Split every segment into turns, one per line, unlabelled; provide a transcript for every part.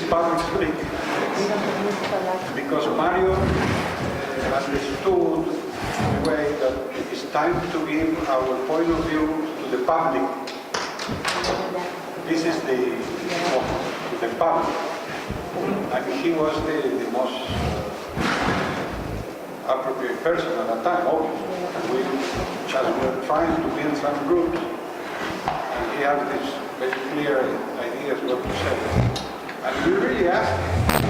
public speaking because Mario understood the way that it's time to give our point of view to the public. This is the public, and he was the most appropriate person at that time. Obviously, we just were trying to build some groups, and he had these very clear ideas what to say. And we really asked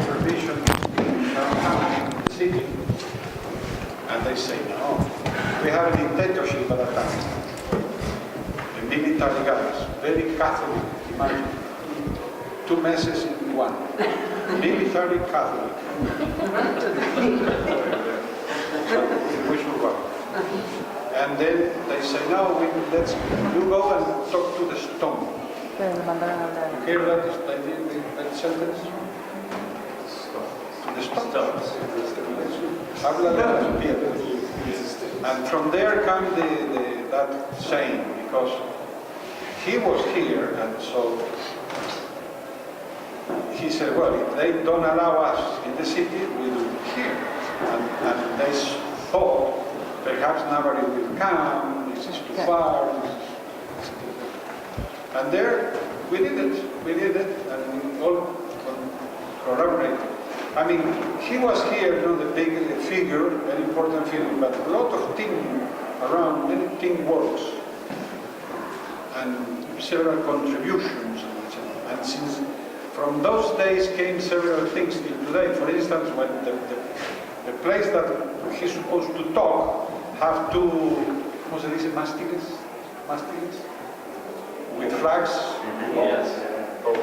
permission to speak in the city, and they say no. We have a dictatorship at that time. The military guys, very Catholic. Imagine 2 messes in one. Military Catholic. We should go. And then they say, no, you go and talk to the stone. You hear that sentence? To the stone. Habla de las piedras. And from there comes that saying, because he was here, and so he said, well, if they don't allow us in the city, we do it here. And they thought, perhaps nobody will come, this is too far. And there, we did it, and we all collaborated. I mean, he was here, the big figure, an important figure, but a lot of team around, many teamworks, and several contributions. And since from those days came several things till today. For instance, when the place that he's supposed to talk have 2, ¿cómo se dice? Mástiles? With flags.
Yes.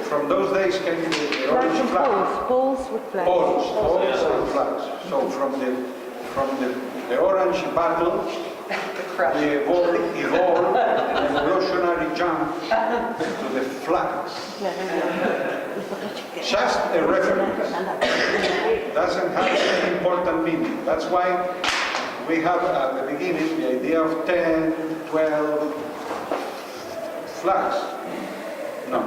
From those days came the orange flag.
Poles with flags.
Poles and flags. So from the orange battle, the evolved an evolutionary jump to the flags. Just a reference. Doesn't have any important meaning. That's why we have at the beginning the idea of 10, 12 flags. No.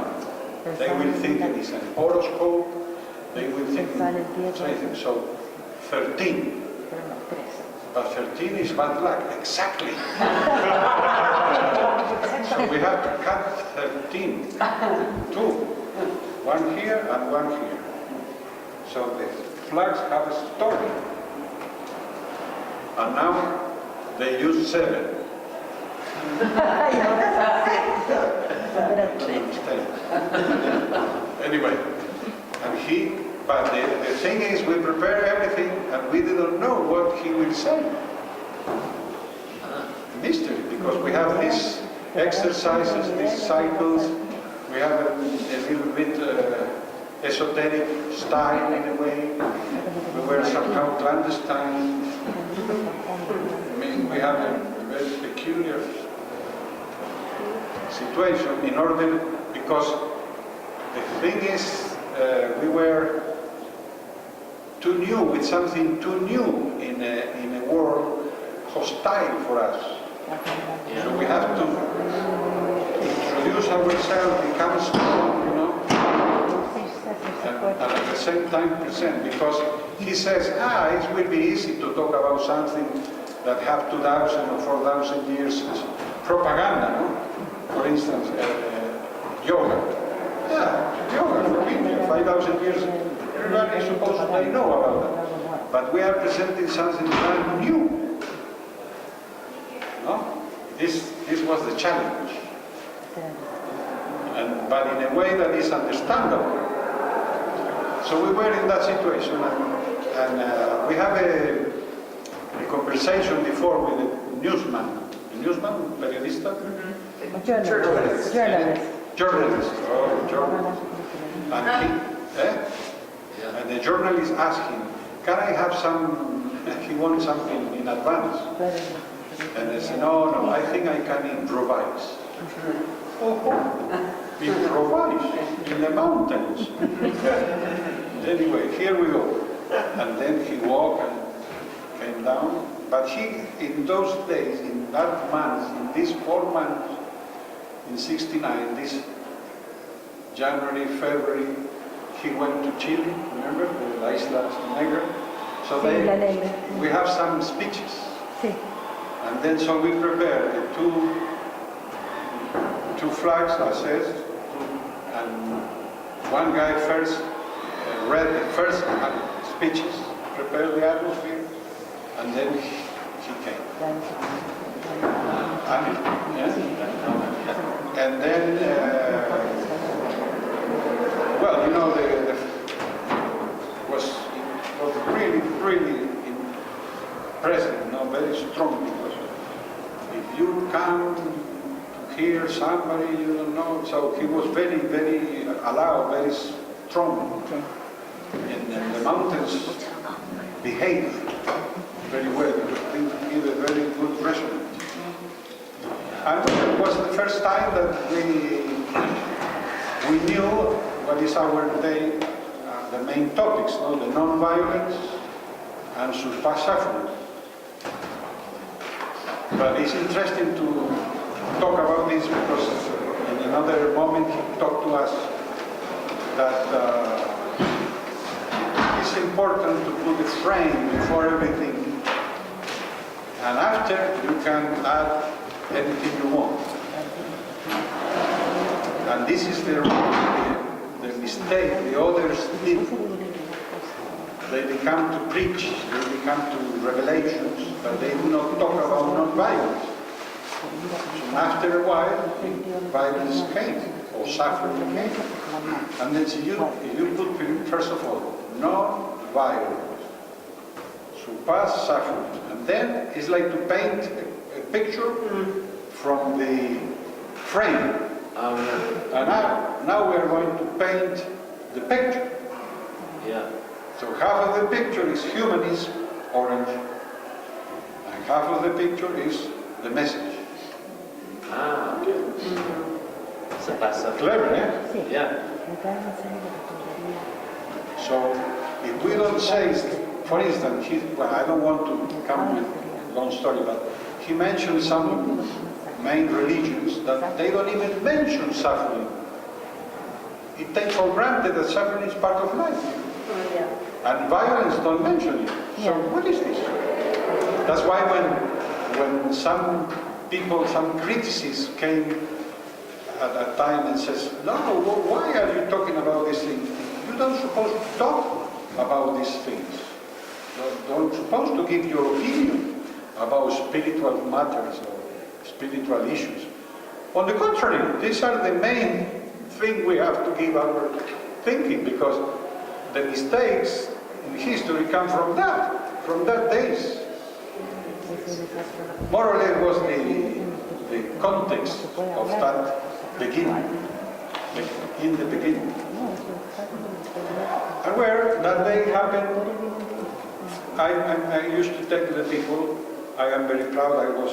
They will think it is an horoscope. They will think anything. So 13. But 13 is bad luck, exactly. So we have to cut 13. 2. One here and one here. So the flags have a story. And now they use 7. Anyway, but the thing is, we prepare everything and we didn't know what he will say. Mystery, because we have these exercises, these cycles, we have a little bit esoteric style in a way. We were somehow clandestine. I mean, we have a very peculiar situation in order, because the thing is, we were too new, with something too new in a world hostile for us. So we have to introduce ourselves, become strong, and at the same time present, because he says, it will be easy to talk about something that have 2,000 or 4,000 years propaganda, no? For instance, yoga. Yeah, yoga from India, 5,000 years. Everybody is supposed to know about that. But we are presenting something brand new. No? This was the challenge. But in a way that is understandable. So we were in that situation, and we have a conversation before with the newsman. The newsman, periodista?
Journalist.
Journalist. Oh, journalist. And the journalist asked him, can I have some, he wants something in advance. And they said, no, I think I can improvise. Improvise in the mountains. Anyway, here we go. And then he walked and came down. But he, in those days, in that month, in these 4 months, in '69, this January, February, he went to Chile, remember, the Isla Negra. So
Sí, la negra.
we have some speeches.
Sí.
And then so we prepare two flags, I said, and one guy first read the first speeches, prepared the atmosphere, and then he came. And then, well, you know, was really, really impressive, you know, very strong, because if you come to hear somebody you don't know, so he was very, very allowed, very strong. And the mountains behave very well, give a very good resonance. And it was the first time that we knew what is our day, the main topics, no? The non-violence and surpass suffering. But it's interesting to talk about this because in another moment he talked to us that it's important to put a frame before everything, and after you can add anything you want. And this is the mistake the others did. They become to preach, they become to revelations, but they do not talk about non-violence. So after a while, violence came, or suffering came. And then you put, first of all, non-violence, surpass suffering. And then it's like to paint a picture from the frame. And now we're going to paint the picture.
Yeah.
So half of the picture is humanism, orange, and half of the picture is the message.
Ah, okay. So that's a
Clever, eh?
yeah.
So if we don't say, for instance, well, I don't want to come with a long story, but he mentioned some main religions that they don't even mention suffering. It takes for granted that suffering is part of life. And violence don't mention it. So what is this? That's why when some people, some critics came at that time and says, no, why are you talking about these things? You don't supposed to talk about these things. You don't supposed to give your opinion about spiritual matters or spiritual issues. On the contrary, these are the main thing we have to give our thinking, because the mistakes in history come from that days. More or less was the context of that beginning, in the beginning. And where that day happened, I used to tell the people, I am very proud, I was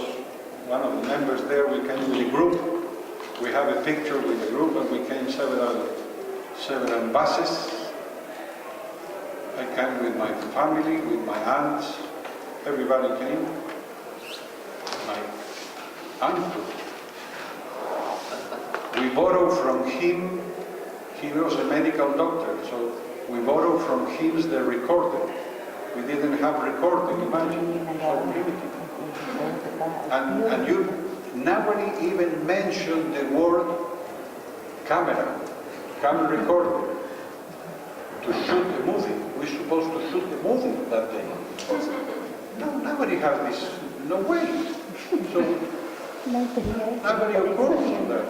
one of the members there. We came with a group. We have a picture with the group, and we came several buses. I came with my family, with my aunts. Everybody came. My uncle. We borrowed from him. He was a medical doctor, so we borrowed from him the recorder. We didn't have recording, imagine, how primitive. And you nobody even mentioned the word camera recorder, to shoot a movie. We're supposed to shoot a movie that day. No, nobody has this, no way. So nobody occurred to that.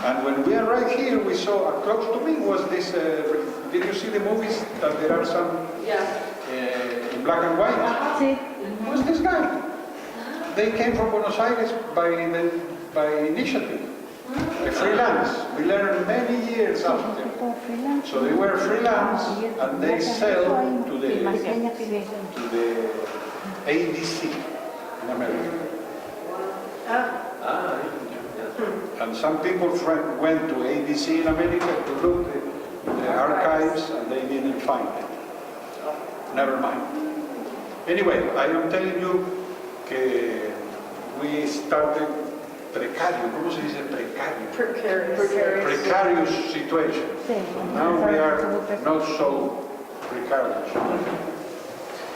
And when we arrived here, we saw, close to me was this, did you see the movies that there are some in black and white?
Sí.
Who's this guy? They came from Buenos Aires by initiative, freelance. We learned many years after. So they were freelance, and they sell to the ADC in America. And some people went to ADC in America to look at the archives, and they didn't find it. Never mind. Anyway, I am telling you we started precario, ¿cómo se dice precario?
Precarious.
Precarious situation.
Sí.
Now we are not so precarious.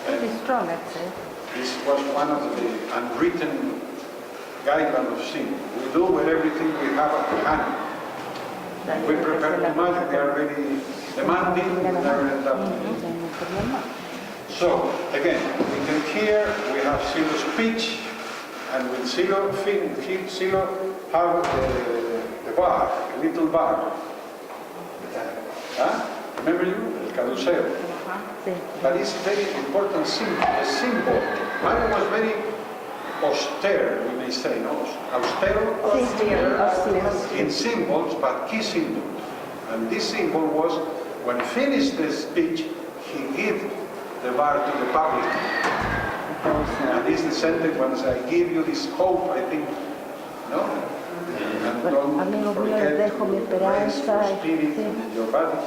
Pretty strong, I'd say.
This was one of the unwritten guidelines of sin. We do with everything we have at hand. We prepare too much, we are very demanding, we never end up. So, again, we can hear, we have Silo's speech, and with Silo have the bar, a little bar. Remember you? El caduceo. But it's very important symbol, the symbol. Mario was very austere, we may say, no? Austero in symbols, but key symbols. And this symbol was, when he finished the speech, he gave the bar to the public. And this is the sentence, once I give you this hope, I think, no? And don't forget to raise your spirit and your body.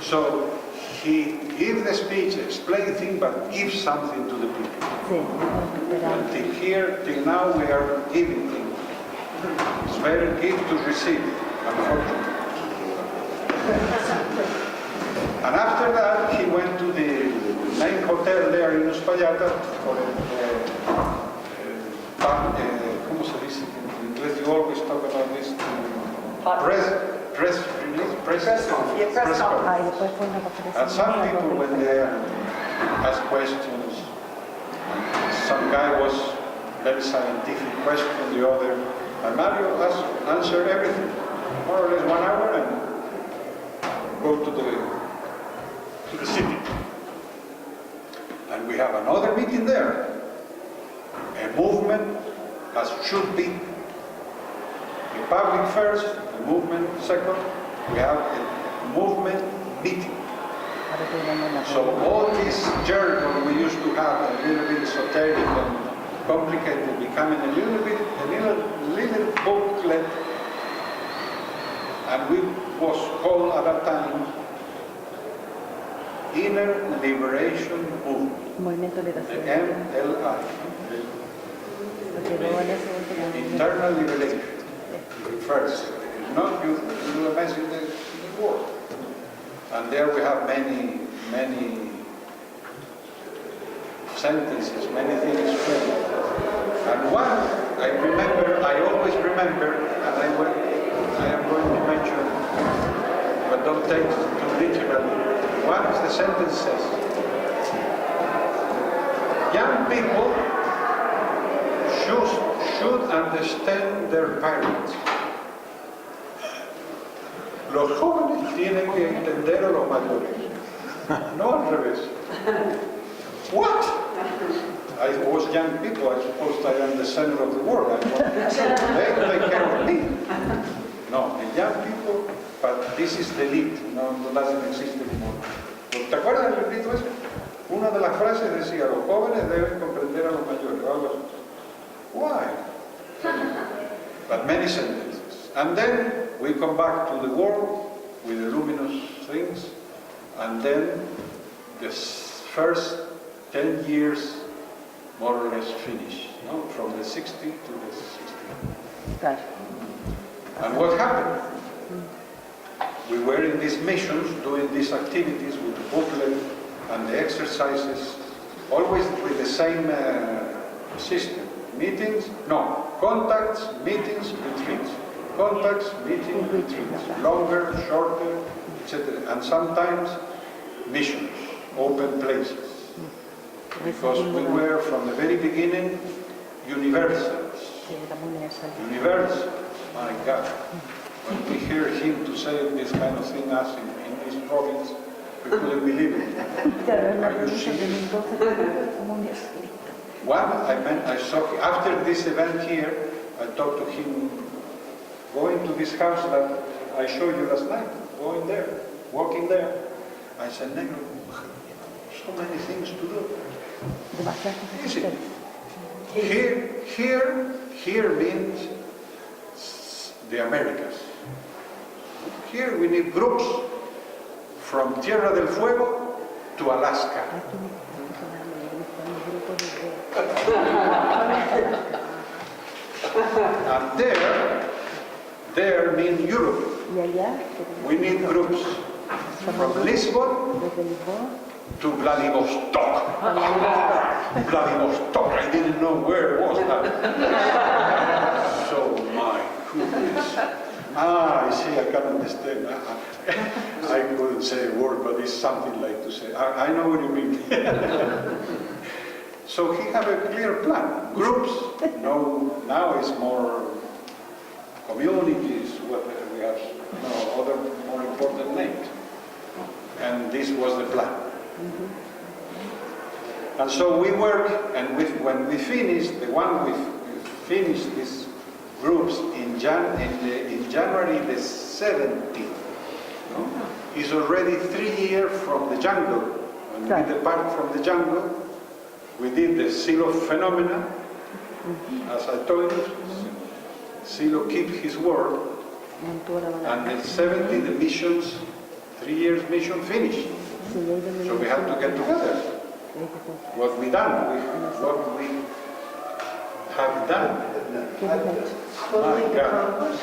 So he gave the speech, explain things, but give something to the people. Until here, till now, we are giving things. It's better give to receive, unfortunately. And after that, he went to the main hotel there in Uspallata for ¿cómo se dice en inglés? You always talk about this. Press conference. And some people, when they ask questions, some guy was very scientific question, the other, and Mario answered everything, more or less 1 hour, and go to the city. And we have another meeting there, a movement as should be. The public first, the movement second, we have a movement meeting. So all this jargon we used to have, a little bit esoteric and complicated, becoming a little booklet, and we was called at that time Inner Liberation Movement, MLI, Internal Liberation. First, not you do a mess in the world. And there we have many sentences, many things explained. And one, I always remember, and I am going to mention, but don't take it too literally. One of the sentence says, young people should understand their parents. Los jóvenes tienen que entender a los mayores, no al revés. What? I was young people, I suppose I am the center of the world. They take care of me. No, the young people, but this is the lead, no doesn't exist anymore. ¿Te acuerdas del grito ese? Una de las frases decía, los jóvenes deben comprender a los mayores, o algo así. Why? But many sentences. And then we come back to the world with the luminous things, and then the first 10 years more or less finished, no? From the 60 to the 60. And what happened? We were in these missions, doing these activities with the booklet and the exercises, always with the same system. Meetings, no, contacts, meetings, retreats. Contacts, meetings, retreats. Longer, shorter, etc. And sometimes missions, open places. Because we were from the very beginning universals. Universals, my God. When we hear him to say this kind of thing as in this province, we couldn't believe it. Are you serious? One, I saw, after this event here, I talked to him, going to this house that I showed you last night, going there, walking there. I said, Negro, so many things to do. Easy. Here means the Americas. Here we need groups from Tierra del Fuego to Alaska. And there means Europe.
Y allá,
We need groups from Lisbon
desde Lisboa
to Vladivostok. Vladivostok, I didn't know where it was that. So my goodness. I see, I can understand. I couldn't say a word, but it's something like to say. I know what you mean. So he have a clear plan. Groups, no, now it's more communities, we have other more important names. And this was the plan. And so we work, and when we finish, we finished these groups in January the 17th. No? He's already 3 years from the jungle. When we depart from the jungle, we did the Silo phenomenon, as I told you. Silo keep his word, and the 70, the missions, 3 years mission finished. So we have to get together. What we done, what we have done. My God,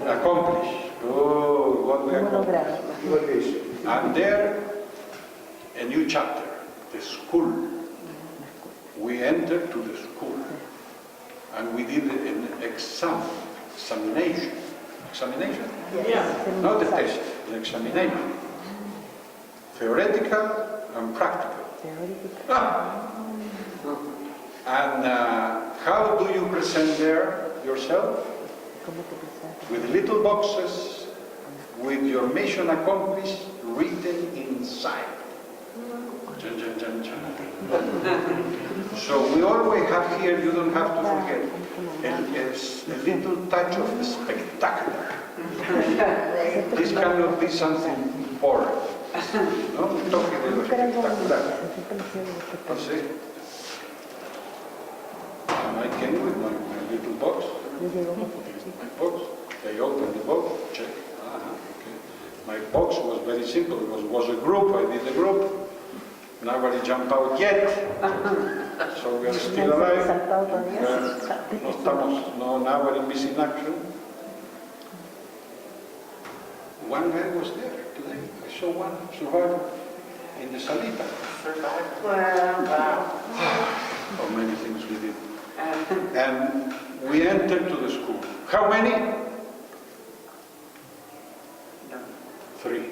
accomplished. Oh, what we accomplished. And there, a new chapter, the school. We entered to the school, and we did an examination. Examination?
Yeah.
Not a test, an examination. Theoretical and practical. And how do you present there yourself? With little boxes, with your mission accomplished, written inside. Chun, chun, chun, chun. So we always have here, you don't have to forget, a little touch of the spectacular. This cannot be something boring. No, talking de lo espectacular. You see? And I came with my little box. My box. They opened the box, check. Okay. My box was very simple. It was a group. I did the group. Nobody jumped out yet. So we are still alive. Now we're in missing action. One guy was there today. I saw one survivor in the salita.
Wow.
How many things we did. And we entered to the school. How many? 3.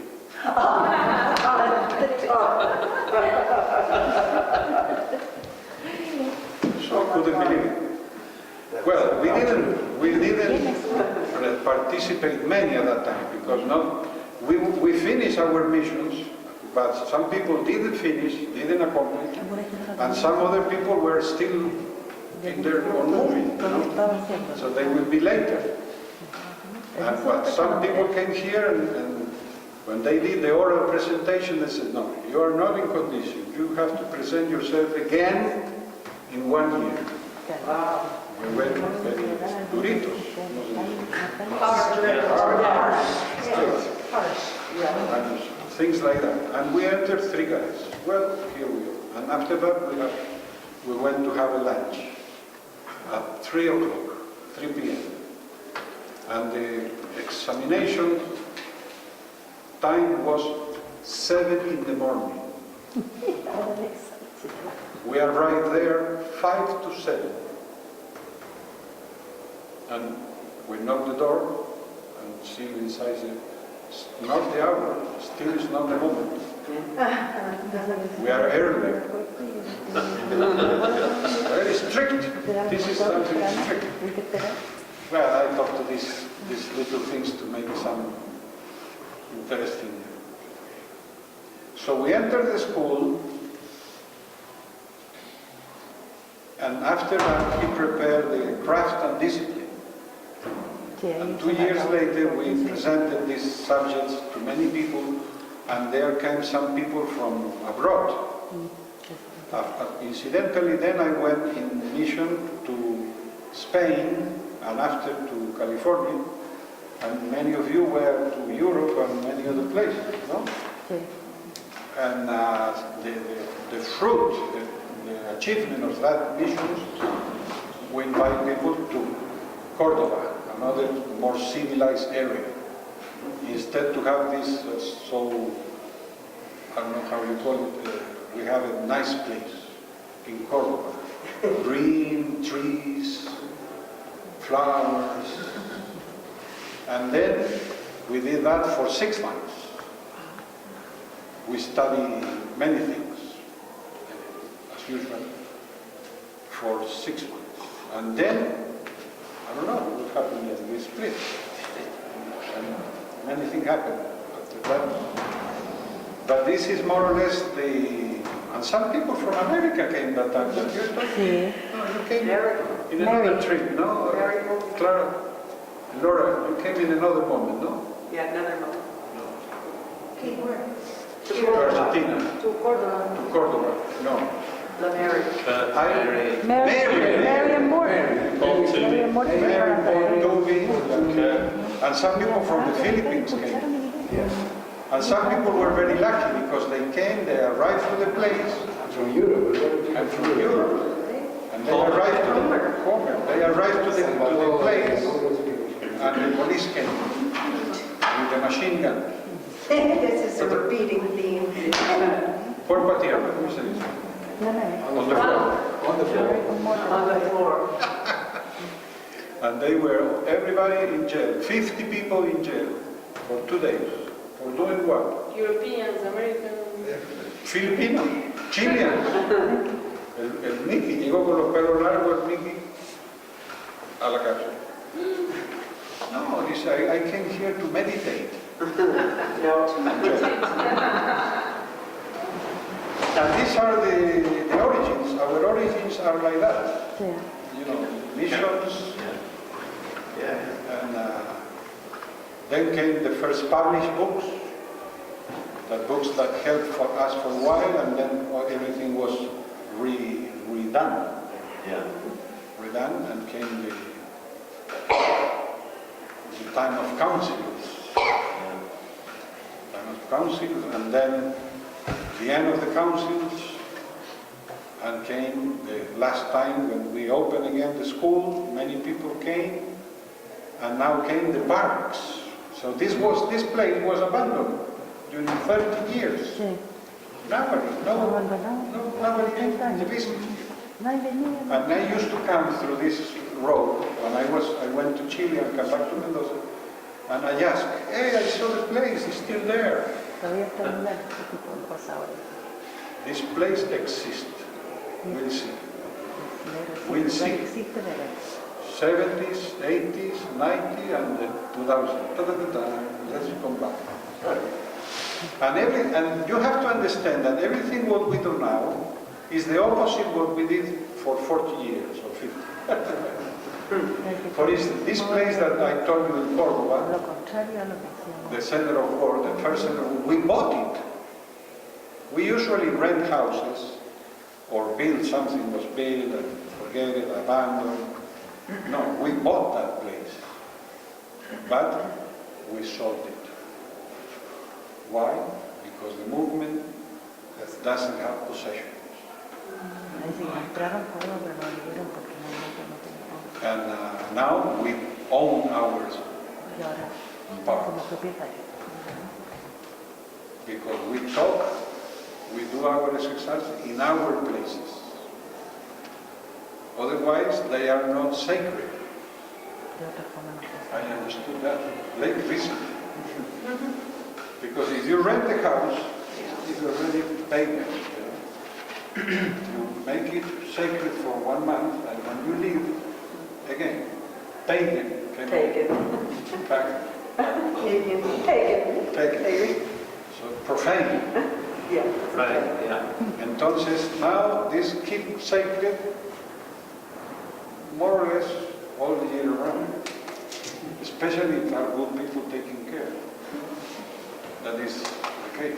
So I couldn't believe it. Well, we didn't participate many at that time because we finished our missions, but some people didn't finish, didn't accomplish, and some other people were still in their own moving, so they will be later. But some people came here and when they did the oral presentation, they said, no, you are not in condition. You have to present yourself again in 1 year.
Wow.
We went very duritos. And things like that. And we entered 3 guys. Well, here we go. And after that, we went to have a lunch at 3 o'clock, 3 p.m. And the examination time was 7 in the morning. We arrived there 5 to 7. And we knocked the door and still inside said, it's not the hour, still is not the moment. We are early. Very strict. This is something strict. Well, I thought to these little things to make some interesting. So we entered the school, and after that he prepared the craft and discipline. And 2 years later we presented these subjects to many people, and there came some people from abroad. Incidentally, then I went in mission to Spain and after to California, and many of you were to Europe and many other places, no? And the fruit, the achievement of that mission, we invite people to Córdoba, another more civilized area. Instead to have this so, I don't know how you call it, we have a nice place in Córdoba. Green trees, flowers. And then we did that for 6 months. We studied many things, as usual, for 6 months. And then, I don't know what happened in this split. And many things happened after that. But this is more or less and some people from America came that time. That you told me. No, you came in another trip, no? Clara, Laura, you came in another moment, no?
Yeah, another moment.
Okay, where?
To Argentina.
To Córdoba.
To Córdoba, no.
La Mary.
Mary and Morton.
Paul Toomey.
Mary and Morton.
Mary, Paul Toomey, and some people from the Philippines came. And some people were very lucky because they came, they arrived to the place.
From Europe.
And from Europe. And they arrived to the place, and the police came with a machine gun.
This is a repeating theme.
Por patio, ¿cómo se dice? On the floor.
On the floor.
On the floor.
And they were, everybody in jail, 50 people in jail for 2 days. For doing what?
Europeans, Americans.
Filipino, Chilean. El Mickey, llegó con los pelos largos, el Mickey, a la cárcel. No, he said, I came here to meditate.
No.
And these are the origins. Our origins are like that.
Yeah.
You know, missions.
Yeah.
And then came the first published books. The books that helped for us for a while, and then everything was redone.
Yeah.
Redone, and came the time of councils. Time of councils, and then the end of the councils, and came the last time when we opened again the school. Many people came, and now came the barracks. So this place was abandoned during 30 years.
Sí.
Nobody came to visit.
No hay venido.
And I used to come through this road when I went to Chile and come back to Mendoza, and I asked, hey, I saw the place, it's still there.
Todavía está en la tipo de cosa ahora.
This place exists. We'll see. We'll see.
Existe, ¿verdad?
70s, 80s, 90s, and 2000. Let's come back. And you have to understand that everything what we do now is the opposite what we did for 40 years or 50. For instance, this place that I told you in Córdoba,
Lo contrario a lo que hacíamos.
the center of work, the first center, we bought it. We usually rent houses or build something was built and forget it, abandoned. No, we bought that place, but we sold it. Why? Because the movement doesn't have possessions.
Ahí se compraron todo, pero no vendieron porque no tenían.
And now we own ours
Y ahora,
part.
como propietario.
Because we talk, we do our exercise in our places. Otherwise, they are not sacred.
De otra forma no se
I understood that late recently. Because if you rent the house, it's already pagan. You make it sacred for 1 month, and when you leave, again, pagan.
Pagan.
Pagan.
Pagan.
So profane.
Yeah.
Right, yeah.
Entonces, now this keep sacred more or less all the year round. Especially if there are good people taking care. That is the case.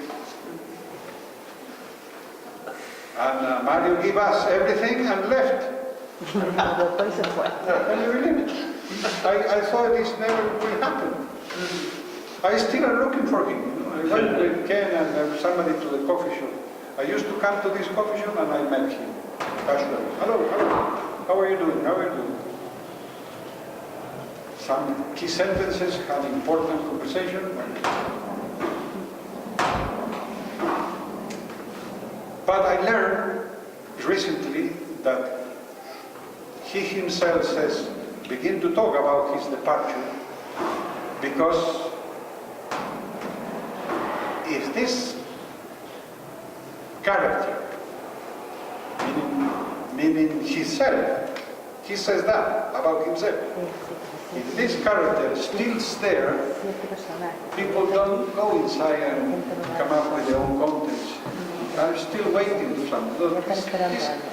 And Mario gave us everything and left.
Después se fue.
Can you believe it? I thought this never will happen. I still am looking for him. You know, I went with Ken and somebody to the coffee shop. I used to come to this coffee shop and I met him casually. Hello, how are you doing? How are you doing? some key sentences, had important conversation. But I learned recently that he himself says, begin to talk about his departure, because if this character, meaning himself, he says that about himself. If this character still there,
Si este personaje.
people don't go inside and come up with their own contents. I'm still waiting for some. This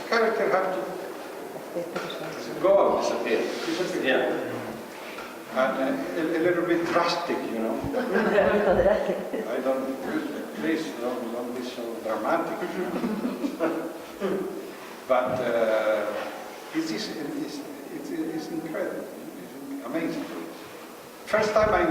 character have to
Este personaje.
go out,
Disappear.
disappear.
Yeah.
And a little bit drastic, you know. I don't, please don't be so dramatic. But it's incredible, it's amazing. First time I